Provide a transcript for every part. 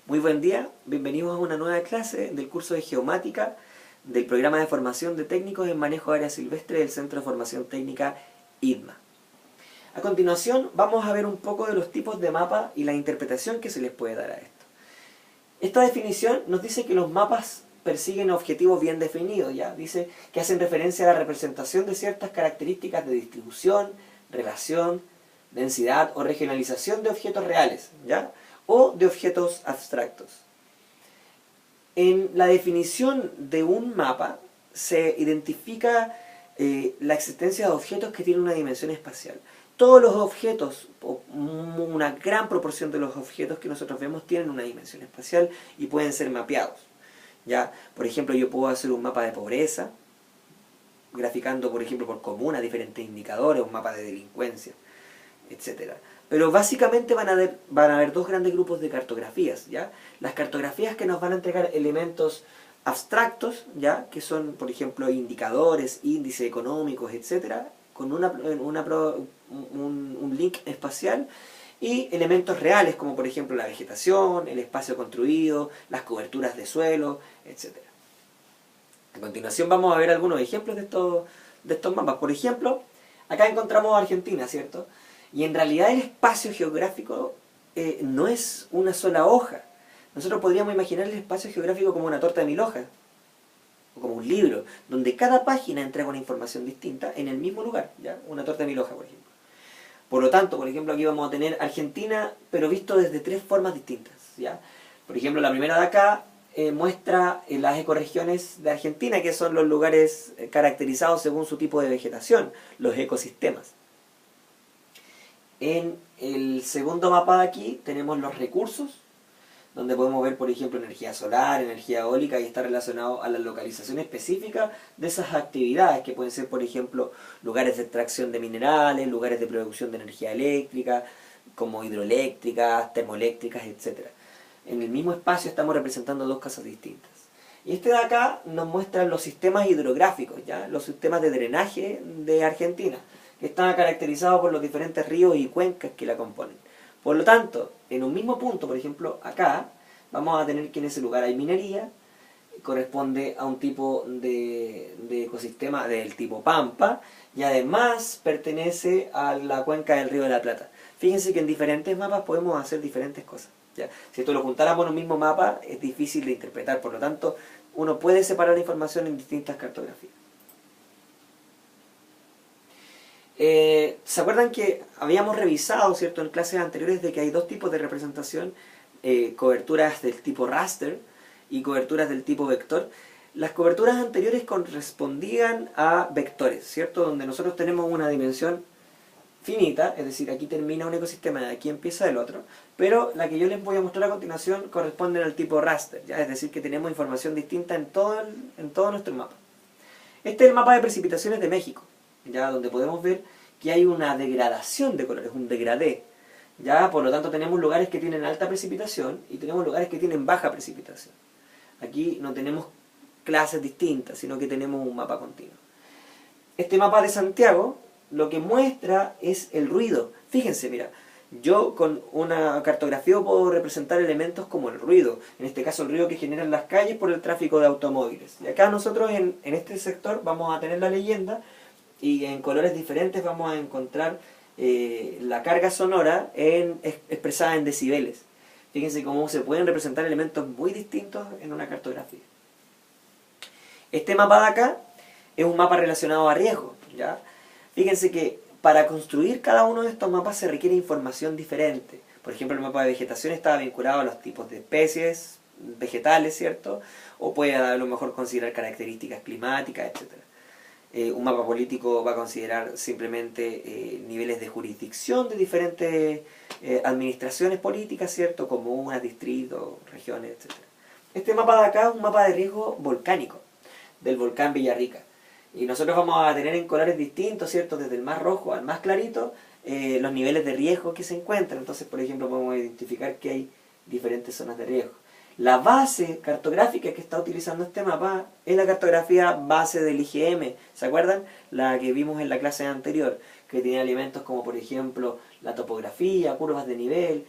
Muy buen día, bienvenidos a una nueva clase del curso de Geomática del programa de formación de técnicos en manejo de área silvestre del Centro de Formación Técnica IDMA. A continuación vamos a ver un poco de los tipos de mapa y la interpretación que se les puede dar a esto. Esta definición nos dice que los mapas persiguen objetivos bien definidos, ¿ya? Dice que hacen referencia a la representación de ciertas características de distribución, relación, densidad o regionalización de objetos reales, ¿ya? O de objetos abstractos. En la definición de un mapa se identifica la existencia de objetos que tienen una dimensión espacial. Todos los objetos, o una gran proporción de los objetos que nosotros vemos tienen una dimensión espacial y pueden ser mapeados, ¿ya? Por ejemplo, yo puedo hacer un mapa de pobreza, graficando, por ejemplo, por comuna diferentes indicadores, un mapa de delincuencia, etc. Pero básicamente van a haber dos grandes grupos de cartografías, ¿ya? Las cartografías que nos van a entregar elementos abstractos, ¿ya? Que son, por ejemplo, indicadores, índices económicos, etc., con un link espacial, y elementos reales como por ejemplo la vegetación, el espacio construido, las coberturas de suelo, etc. A continuación vamos a ver algunos ejemplos de estos mapas. Por ejemplo, acá encontramos Argentina, ¿cierto? Y en realidad el espacio geográfico no es una sola hoja. Nosotros podríamos imaginar el espacio geográfico como una torta de 1000 hojas, o como un libro, donde cada página entrega una información distinta en el mismo lugar, ¿ya? Una torta de 1000 hojas, por ejemplo. Por lo tanto, por ejemplo, aquí vamos a tener Argentina, pero visto desde tres formas distintas, ¿ya? Por ejemplo, la primera de acá muestra las ecorregiones de Argentina, que son los lugares caracterizados según su tipo de vegetación, los ecosistemas. En el segundo mapa de aquí tenemos los recursos, donde podemos ver, por ejemplo, energía solar, energía eólica, y está relacionado a la localización específica de esas actividades, que pueden ser, por ejemplo, lugares de extracción de minerales, lugares de producción de energía eléctrica, como hidroeléctricas, termoeléctricas, etc. En el mismo espacio estamos representando dos cosas distintas. Y este de acá nos muestra los sistemas hidrográficos, ¿ya? Los sistemas de drenaje de Argentina, que están caracterizados por los diferentes ríos y cuencas que la componen. Por lo tanto, en un mismo punto, por ejemplo, acá, vamos a tener que en ese lugar hay minería, corresponde a un tipo de ecosistema del tipo Pampa, y además pertenece a la cuenca del Río de la Plata. Fíjense que en diferentes mapas podemos hacer diferentes cosas, ¿ya? Si esto lo juntáramos en un mismo mapa, es difícil de interpretar, por lo tanto, uno puede separar la información en distintas cartografías. ¿Se acuerdan que habíamos revisado, ¿cierto?, en clases anteriores de que hay dos tipos de representación, coberturas del tipo raster y coberturas del tipo vector? Las coberturas anteriores correspondían a vectores, ¿cierto?, donde nosotros tenemos una dimensión finita, es decir, aquí termina un ecosistema y aquí empieza el otro, pero la que yo les voy a mostrar a continuación corresponde al tipo raster, ¿ya? Es decir, que tenemos información distinta en todo nuestro mapa. Este es el mapa de precipitaciones de México, ¿ya? Donde podemos ver que hay una degradación de colores, un degradé, ¿ya? Por lo tanto tenemos lugares que tienen alta precipitación y tenemos lugares que tienen baja precipitación. Aquí no tenemos clases distintas, sino que tenemos un mapa continuo. Este mapa de Santiago lo que muestra es el ruido. Fíjense, mira, yo con una cartografía puedo representar elementos como el ruido, en este caso el ruido que generan las calles por el tráfico de automóviles. Y acá nosotros en este sector vamos a tener la leyenda, y en colores diferentes vamos a encontrar la carga sonora expresada en decibeles. Fíjense cómo se pueden representar elementos muy distintos en una cartografía. Este mapa de acá es un mapa relacionado a riesgo, ¿ya? Fíjense que para construir cada uno de estos mapas se requiere información diferente. Por ejemplo, el mapa de vegetación estaba vinculado a los tipos de especies vegetales, ¿cierto? O puede a lo mejor considerar características climáticas, etc. Un mapa político va a considerar simplemente niveles de jurisdicción de diferentes administraciones políticas, ¿cierto? Comunas, distritos, regiones, etc. Este mapa de acá es un mapa de riesgo volcánico, del volcán Villarrica. Y nosotros vamos a tener en colores distintos, ¿cierto? Desde el más rojo al más clarito, los niveles de riesgo que se encuentran. Entonces, por ejemplo, podemos identificar que hay diferentes zonas de riesgo. La base cartográfica que está utilizando este mapa es la cartografía base del IGM. ¿Se acuerdan? La que vimos en la clase anterior, que tiene elementos como, por ejemplo, la topografía, curvas de nivel,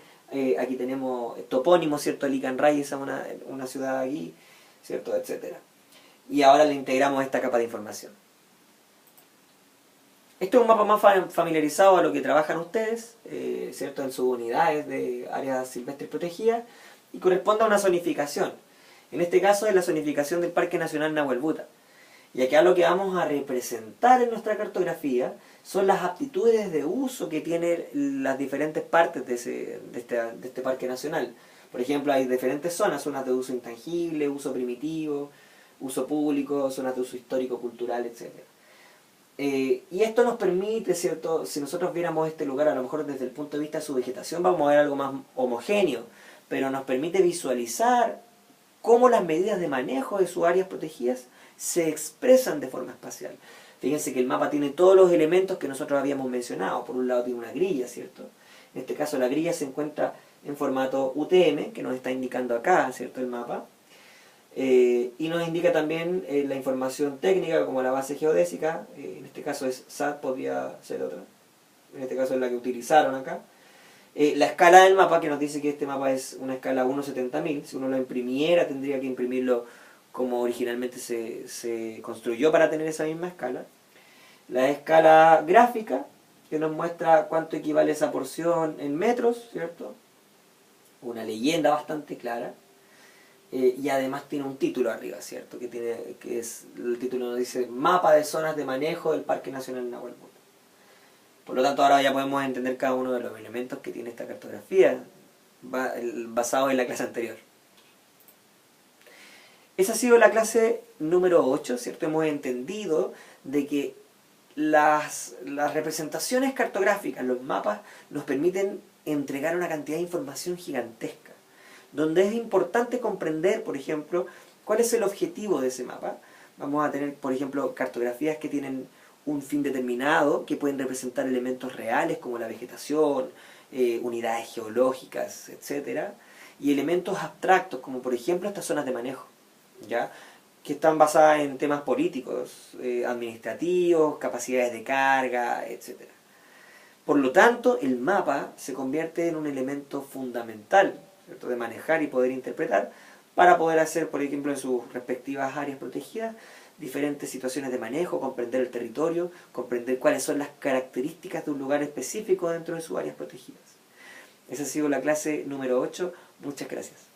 aquí tenemos topónimos, ¿cierto? Licanray es una ciudad aquí, ¿cierto? Etcétera. Y ahora le integramos esta capa de información. Este es un mapa más familiarizado a lo que trabajan ustedes, ¿cierto? En sus unidades de áreas silvestres protegidas, y corresponde a una zonificación. En este caso es la zonificación del Parque Nacional Nahuel Buta. Y acá lo que vamos a representar en nuestra cartografía son las aptitudes de uso que tienen las diferentes partes de este parque nacional. Por ejemplo, hay diferentes zonas: zonas de uso intangible, uso primitivo, uso público, zonas de uso histórico, cultural, etc. Y esto nos permite, ¿cierto? Si nosotros viéramos este lugar a lo mejor desde el punto de vista de su vegetación, vamos a ver algo más homogéneo, pero nos permite visualizar cómo las medidas de manejo de sus áreas protegidas se expresan de forma espacial. Fíjense que el mapa tiene todos los elementos que nosotros habíamos mencionado. Por un lado tiene una grilla, ¿cierto? En este caso la grilla se encuentra en formato UTM, que nos está indicando acá, ¿cierto? El mapa. Y nos indica también la información técnica, como la base geodésica. En este caso es SAT, podría ser otra. En este caso es la que utilizaron acá. La escala del mapa, que nos dice que este mapa es una escala 1/70.000. Si uno lo imprimiera, tendría que imprimirlo como originalmente se construyó para tener esa misma escala. La escala gráfica, que nos muestra cuánto equivale esa porción en metros, ¿cierto? Una leyenda bastante clara. Y además tiene un título arriba, ¿cierto? El título nos dice Mapa de zonas de manejo del Parque Nacional Nahuel Buta. Por lo tanto, ahora ya podemos entender cada uno de los elementos que tiene esta cartografía, basado en la clase anterior. Esa ha sido la clase número 8, ¿cierto? Hemos entendido de que las representaciones cartográficas, los mapas, nos permiten entregar una cantidad de información gigantesca, donde es importante comprender, por ejemplo, cuál es el objetivo de ese mapa. Vamos a tener, por ejemplo, cartografías que tienen un fin determinado, que pueden representar elementos reales como la vegetación, unidades geológicas, etc. Y elementos abstractos, como por ejemplo estas zonas de manejo, ¿ya? Que están basadas en temas políticos, administrativos, capacidades de carga, etc. Por lo tanto, el mapa se convierte en un elemento fundamental, ¿cierto?, de manejar y poder interpretar, para poder hacer, por ejemplo, en sus respectivas áreas protegidas, diferentes situaciones de manejo, comprender el territorio, comprender cuáles son las características de un lugar específico dentro de sus áreas protegidas. Esa ha sido la clase número 8. Muchas gracias.